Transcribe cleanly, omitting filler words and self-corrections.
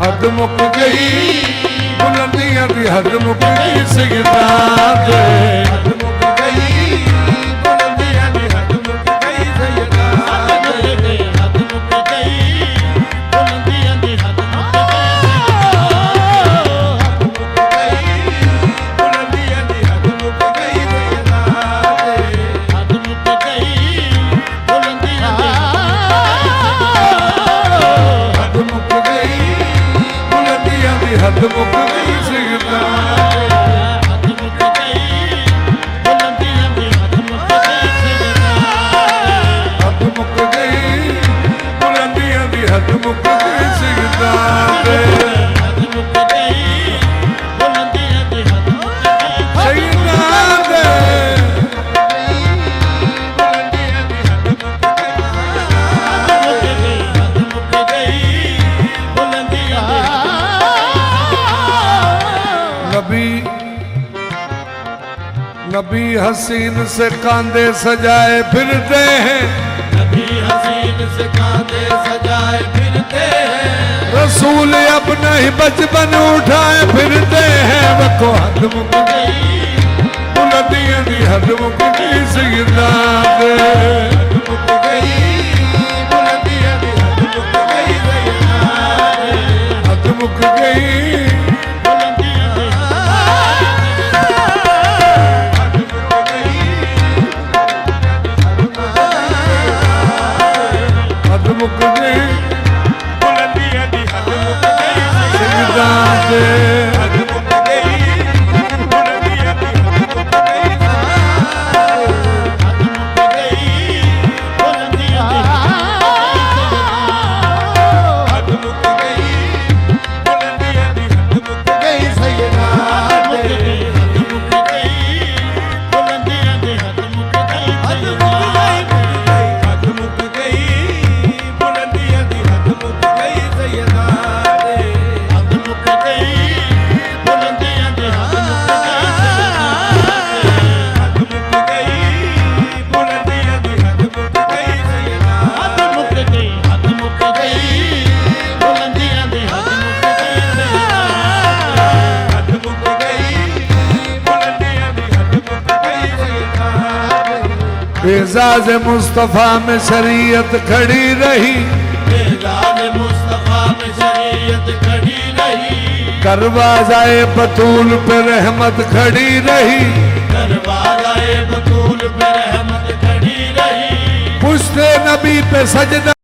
हद मुक गई, बुलंदियां दी हद मुक गई सैयदां दे। हद मुक गई, बुलंदियां दी हद मुक गई सैयदां दे। हद मुक गई, बुलंदियां दी हद मुक गई। बुलंदियां दी हद मुक गई सैयदां दे। हद मुक गई, बुलंदियां दी हद मुक गई, बुलंदियां दी हद मुक गई सैयदां दे। हद मुक गई, बुलंदियां दी हद मुक गई सैयदां। हद मुक गई, बुलंदियां दी हद मुक गई सैयदां दे। हद मुक गई, बुलंदियां दी हद मुक गई सैयदां दे। बुलंदियां दी हद मुक गई। हद मुक गई, बुलंदियां दी नबी नबी हसीन से कांधे सजाए फिरते हैं। नबी हसीन से कांधे सजाए फिरते हैं। रसूल अपना ही बचपन उठाए फिरते हैं। वको हद मुक गई, बुलंदियां दी हद मुक गई सैयदां दे। हद मुक गई, बुलंदियां दी हद मुक गई सैयदां दे। हद मुक गई, बुलंदियां दी हद मुक गई। हद मुक गई, बुलंदियां दी हद मुक गई सैयदां दे। हद मुक गई, बुलंदियां दी हद मुक गई हद मुक गई, बुलंदियां दी हद मुक गई, बुलंदियां दी हद मुक गई सैयदां दे। हद मुक गई, बुलंदियां दी हद मुक गई सैयदां दे। हद मुक गई, बुलंदियां दी हद मुक गई सैयदां दे। हद मुक गई, बुलंदियां दी हद मुक गई सैयदां दे। हद मुक गई, बुलंदियां दी हद मुक गई सैयदां हद मुक गई। हद मुक गई, बुलंदियां दी हद मुक गई सैयदां दे। हद मुक गई, बुलंदियां दी हद मुक गई सैयदां दे। एजाज़ मुस्तफ़ा में शरीयत खड़ी रही। एजाज़ मुस्तफ़ा में शरीयत खड़ी रही। करवाज़ाए बतूल पे रहमत खड़ी रही। करवाज़ाए बतूल पे रहमत खड़ी रही। पुश्ते नबी पे सजदा